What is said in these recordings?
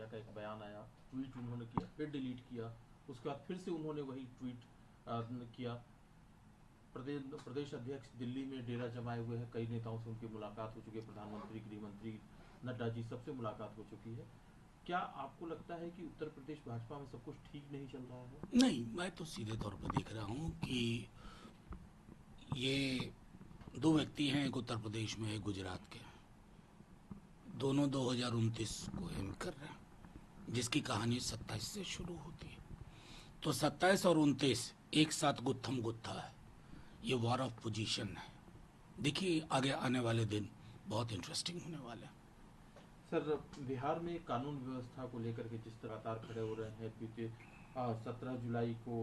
सहारिया का एक बयान आया, ट्वीट उन्होंने किया, फिर डिलीट किया, उसके बाद फिर से उन्होंने वही ट्वीट किया। प्रदेश अध्यक्ष दिल्ली में डेरा जमाए हुए हैं, कई नेताओं से उनकी मुलाकात हो चुकी है, प्रधानमंत्री, गृह मंत्री, नड्डा जी, सबसे मुलाकात हो चुकी है। क्या आपको लगता है कि उत्तर प्रदेश भाजपा में सब कुछ ठीक नहीं चल रहा है? नहीं, मैं तो सीधे तौर पर देख रहा हूँ कि ये दो व्यक्ति हैं, एक उत्तर प्रदेश में, एक गुजरात के, दोनों 2029 को एम कर रहे हैं, जिसकी कहानी 27 से शुरू होती है। तो 27 और 29 एक साथ गुत्थम गुत्था है, ये वॉर ऑफ पोजीशन है। देखिए आगे आने वाले दिन बहुत इंटरेस्टिंग होने वाले हैं। सर, बिहार में कानून व्यवस्था को लेकर के जिस तरह लगातार खड़े हो रहे हैं, बीते 17 जुलाई को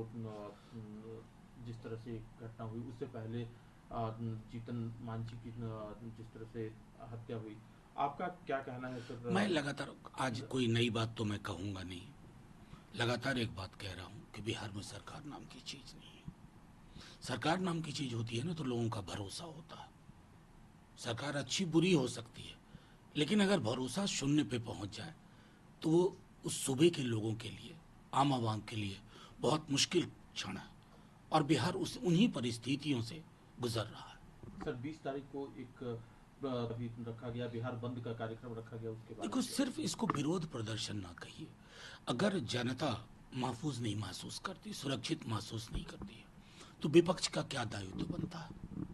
जिस तरह से घटना हुई, उससे पहले जीतन मांझी की जिस तरह से हत्या हुई, आपका क्या कहना है सर? मैं लगातार, आज कोई नई बात तो मैं कहूँगा नहीं, लगातार एक बात कह रहा हूँ कि बिहार में सरकार नाम की चीज़ नहीं है। सरकार नाम की चीज़ होती है ना तो लोगों का भरोसा होता है। सरकार अच्छी बुरी हो सकती है, लेकिन अगर भरोसा शून्य पे पहुंच जाए तो वो उस सूबे के लोगों के लिए, आम आवाम के लिए बहुत मुश्किल क्षण है, और बिहार उन्हीं परिस्थितियों से गुजर रहा है। सर, 20 तारीख को एक अभी रखा गया, बिहार बंद का कार्यक्रम रखा गया, उसके बाद देखो, सिर्फ इसको विरोध प्रदर्शन ना कहिए। अगर जनता महफूज नहीं महसूस करती, सुरक्षित महसूस नहीं करती है, तो विपक्ष का क्या दायित्व बनता है?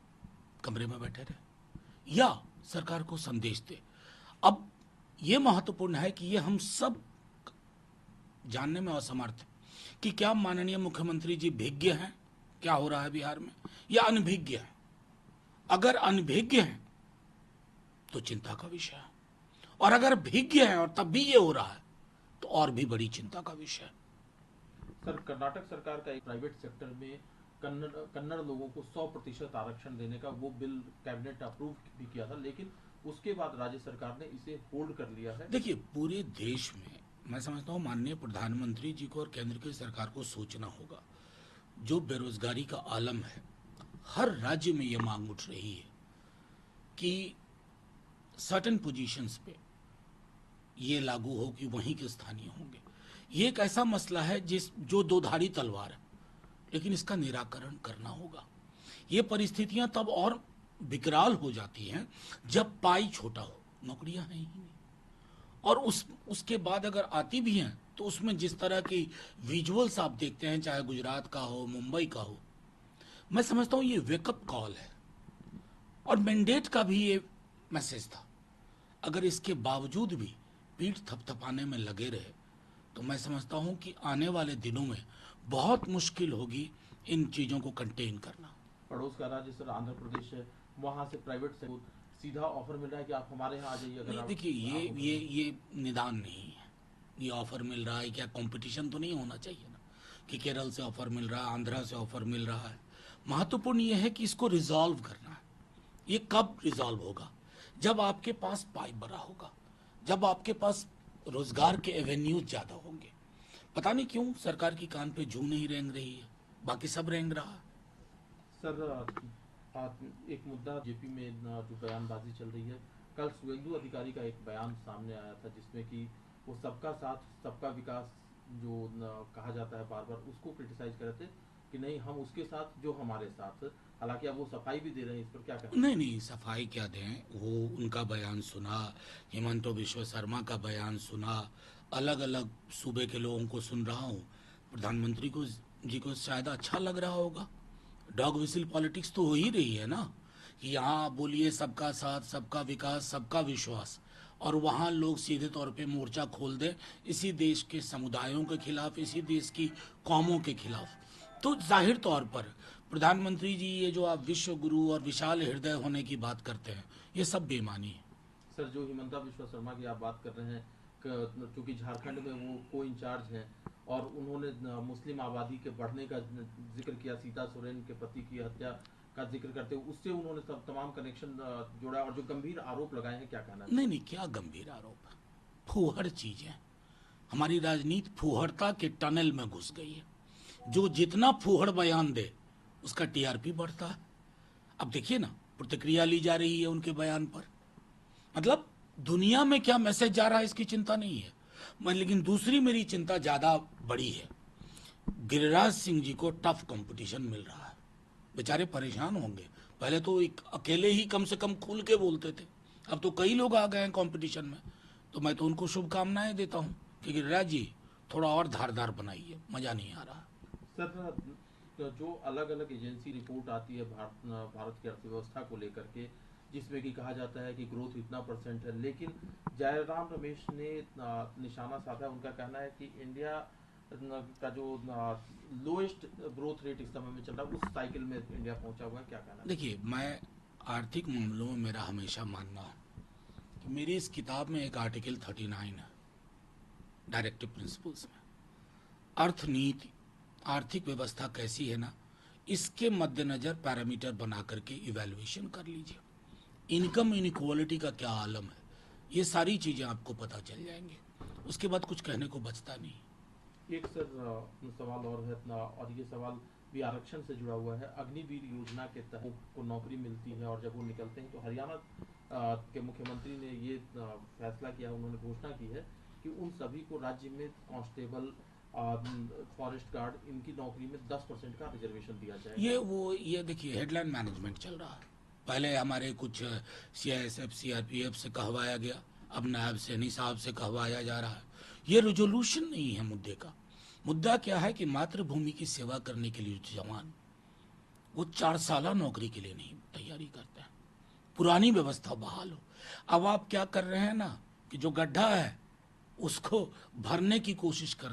कमरे में बैठे रहे या सरकार को संदेश दे। अब यह महत्वपूर्ण है कि ये हम सब जानने में असमर्थ हैं कि क्या माननीय मुख्यमंत्री जी भिज्ञ हैं क्या हो रहा है बिहार में, या अनभिज्ञ हैं। अगर अनभिज्ञ हैं तो चिंता का विषय है, और अगर भिज्ञ हैं और तब भी ये हो रहा है तो और भी बड़ी चिंता का विषय है। सर, कर्नाटक सरकार का एक प्राइवेट सेक्टर में कन्नड़ लोगों को 100% आरक्षण देने का वो बिल कैबिनेट अप्रूव भी किया था, लेकिन उसके बाद राज्य सरकार ने इसे होल्ड कर लिया है। देखिए, पूरे देश में मैं समझता हूँ माननीय प्रधानमंत्री जी को और केंद्र की सरकार को सोचना होगा। जो बेरोजगारी का आलम है, हर राज्य में ये मांग उठ रही है कि सर्टेन पोजीशंस पे ये लागू हो कि वहीं के स्थानीय होंगे। ये एक ऐसा मसला है जो दो धारी तलवार है, लेकिन इसका निराकरण करना होगा। ये परिस्थितियां तब और विकराल हो जाती हैं जब पाई छोटा हो, नौकरियां हैं ही नहीं, और उसके बाद अगर आती भी हैं तो उसमें जिस तरह की विजुअल्स आप देखते हैं, चाहे गुजरात का हो, मुंबई का हो, मैं समझता हूं ये वेकअप कॉल है, और मैंडेट का भी ये मैसेज था। अगर इसके बावजूद भी पीठ थपथपाने में लगे रहे तो मैं समझता हूं कि आने वाले दिनों में बहुत मुश्किल होगी इन चीजों को कंटेन करना। पड़ोस का राज्य सर आंध्र प्रदेश है, वहां से प्राइवेट से सीधा ऑफर मिल रहा है कि आप हमारे यहाँ आ जाइए। अगर देखिए, ये निदान नहीं है। ये ऑफर मिल रहा है, क्या कंपटीशन तो नहीं होना चाहिए ना कि केरल से ऑफर मिल रहा है, आंध्रा से ऑफर मिल रहा है। महत्वपूर्ण ये है कि इसको रिजॉल्व करना है। ये कब रिजॉल्व होगा? जब आपके पास पाइप भरा होगा, जब आपके पास रोजगार के एवेन्यूज ज्यादा होंगे। पता नहीं क्यों सरकार की कान पे जू नहीं रेंग रही है, बाकी सब रेंग रहा है। सर, एक मुद्दा जेपी में जो बयानबाजी चल रही है, कल सुवेंदु अधिकारी का एक बयान सामने आया था जिसमें कि वो सबका साथ सबका विकास जो कहा जाता है बार बार, उसको क्रिटिसाइज कर रहे थे कि नहीं, हम उसके साथ जो हमारे साथ। हालांकि अब वो सफाई भी दे रहे हैं, इस पर क्या कहना? नहीं, सफाई क्या दें, वो उनका बयान सुना, हिमंतो बिश्व शर्मा का बयान सुना, अलग अलग सूबे के लोगों को सुन रहा हूँ। प्रधानमंत्री जी को शायद अच्छा लग रहा होगा। डॉग विसिल पॉलिटिक्स तो हो ही रही है ना कि यहाँ बोलिए सबका साथ, सबका विकास, सबका विश्वास, और वहाँ लोग सीधे तौर पे मोर्चा खोल दें इसी देश के समुदायों के खिलाफ, इसी देश की कौमों के खिलाफ। तो जाहिर तौर पर प्रधानमंत्री जी, ये जो आप विश्व गुरु और विशाल हृदय होने की बात करते हैं, ये सब बेईमानी है। सर, जो हिमंता बिश्व शर्मा की आप बात कर रहे हैं, क्योंकि झारखंड में वो को इंचार्ज हैं और उन्होंने मुस्लिम आबादी के बढ़ने का जिक्र किया, सीता सोरेन के पति की हत्या का जिक्र करते हुए उससे उन्होंने सब तमाम कनेक्शन जोड़ा और जो गंभीर आरोप लगाए हैं, क्या कहना है? नहीं, क्या गंभीर आरोप है? फूहड़ चीजें। हमारी राजनीति फूहड़ता के टनल में घुस गई है। जो जितना फूहड़ बयान दे उसका टीआरपी बढ़ता है। अब देखिए ना, प्रतिक्रिया ली जा रही है उनके बयान पर। मतलब दुनिया में क्या मैसेज जा रहा है इसकी चिंता नहीं है। मैं लेकिन दूसरी मेरी चिंता ज्यादा बड़ी है। गिरिराज सिंह जी को टफ कंपटीशन मिल रहा है, बेचारे परेशान होंगे। पहले तो एक अकेले ही कम से कम खुल के बोलते थे, अब तो कई लोग आ गए हैं कंपटीशन में। तो मैं तो उनको शुभकामनाएं देता हूं कि गिरिराज जी थोड़ा और धारदार बनाइए, मजा नहीं आ रहा। सर, जो अलग अलग एजेंसी रिपोर्ट आती है भारत की अर्थव्यवस्था को लेकर के, जिसमें कि कहा जाता है कि ग्रोथ इतना % है, लेकिन जयराम रमेश ने निशाना साधा। उनका कहना है कि इंडिया का जो लोएस्ट ग्रोथ रेट इस समय में चल रहा है, उस साइकिल में इंडिया पहुंचा हुआ है। क्या कहना है? देखिए, मैं आर्थिक मामलों में मेरा हमेशा मानना है कि मेरी इस किताब में एक आर्टिकल 39 है डायरेक्टिव प्रिंसिपल्स में। अर्थनीति, आर्थिक व्यवस्था कैसी है ना, इसके मद्देनजर पैरामीटर बना करके इवैल्यूएशन कर लीजिए। इनकम इनइक्वालिटी का क्या आलम है, ये सारी चीजें आपको पता चल जाएंगी। उसके बाद कुछ कहने को बचता नहीं। एक सर सवाल और है, और ये सवाल भी आरक्षण से जुड़ा हुआ है। अग्निवीर योजना के तहत को नौकरी मिलती है और जब वो निकलते हैं तो हरियाणा के मुख्यमंत्री ने ये फैसला किया, उन्होंने घोषणा की है कि उन सभी को राज्य में कांस्टेबल, फॉरेस्ट गार्ड, इनकी नौकरी में 10% का रिजर्वेशन दिया जाएगा। ये देखिए, हेडलाइन मैनेजमेंट चल रहा है। पहले हमारे कुछ CISF CRPF से कहवाया गया, अब नायब सैनी साहब से कहवाया जा रहा है। ये रेजोल्यूशन नहीं है मुद्दे का। मुद्दा क्या है कि मातृभूमि की सेवा करने के लिए जवान वो 4 साल नौकरी के लिए नहीं तैयारी करते हैं। पुरानी व्यवस्था बहाल हो। अब आप क्या कर रहे हैं ना कि जो गड्ढा है उसको भरने की कोशिश कर रहे हैं।